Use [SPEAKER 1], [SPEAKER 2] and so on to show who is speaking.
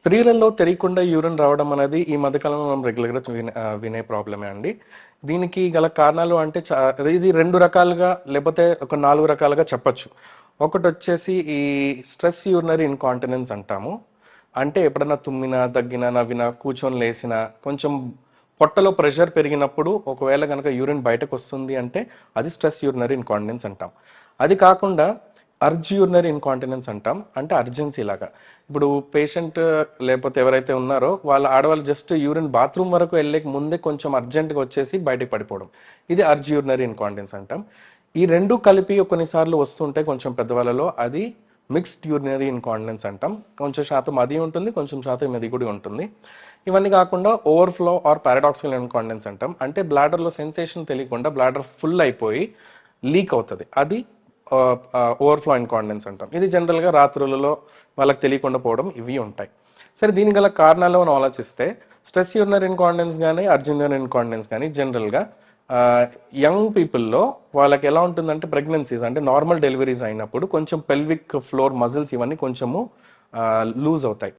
[SPEAKER 1] స్త్రీలలో తెలియకుండా యూరిన్ రావడం అనేది ఈ మధ్యకాలంలో మనం రెగ్యులర్గా వినే ప్రాబ్లమే అండి. దీనికి గల కారణాలు అంటే ఇది 2 రకాలుగా లేకపోతే ఒక 4 రకాలుగా చెప్పొచ్చు. ఒకటొచ్చేసి ఈ స్ట్రెస్ యూరినరీ ఇన్‌కాంటినెన్స్ అంటాము. అంటే ఎప్పుడన్నా తుమ్మినా, దగ్గినా, నవ్వినా, కూర్చొని లేసినా, కొంచెం పొట్టలో ప్రెషర్ పెరిగినప్పుడు ఒకవేళ గనక యూరిన్ బయటకొస్తుంది అంటే అది స్ట్రెస్ యూరినరీ ఇన్‌కాంటినెన్స్ అంటాం. అది కాకుండా అర్జ్ యూరినరీ ఇన్‌కాంటినెన్స్ అంటాం. అంటే అర్జెన్సీ లాగా. ఇప్పుడు పేషెంట్ లేకపోతే ఎవరైతే ఉన్నారో ఆడవాళ్ళు జస్ట్ యూరిన్ బాత్రూమ్ వరకు వెళ్ళక ముందే కొంచెం అర్జెంట్‌గా వచ్చేసి బయటకి పడిపోవడం. ఇది అర్జ్ యూరినరీ ఇన్‌కాంటినెన్స్ అంటాం. ఈ 2 కలిపి కొన్నిసార్లు వస్తుంటాయి కొంచెం పెద్దవాళ్ళలో. అది మిక్స్డ్ యూరినరీ ఇన్‌కాంటినెన్స్ అంటాం. కొంచెం శాతం అది ఉంటుంది, కొంచెం శాతం ఇది కూడా ఉంటుంది. ఇవన్నీ కాకుండా ఓవర్‌ఫ్లో ఆర్ పారాడాక్సికల్ ఇన్‌కాంటినెన్స్ అంటాం. అంటే బ్లాడర్‌లో సెన్సేషన్ తెలియకుండా బ్లాడర్ ఫుల్ అయిపోయి లీక్ అవుతది. అది ఓవర్‌ఫ్లో ఇన్‌కాంటినెన్స్ అంటాం. ఇది జనరల్‌గా రాత్రులలో వాళ్ళకి తెలియకుండా పోవడం ఇవి ఉంటాయి. సరే దీనికి గల కారణాలు మనం ఆలోచిస్తే స్ట్రెస్ యూరినరీ ఇన్‌కాంటినెన్స్ గానీ, అర్జ్ యూరినరీ ఇన్‌కాంటినెన్స్ గానీ జనరల్‌గా యంగ్ పీపుల్‌లో వాళ్ళకి ఎలా ఉంటుందంటే ప్రెగ్నెన్సీస్ అంటే నార్మల్ డెలివరీస్ అయినప్పుడు కొంచెం పెల్విక్ ఫ్లోర్ మజిల్స్ ఇవన్నీ కొంచెము లూజ్ అవుతాయి.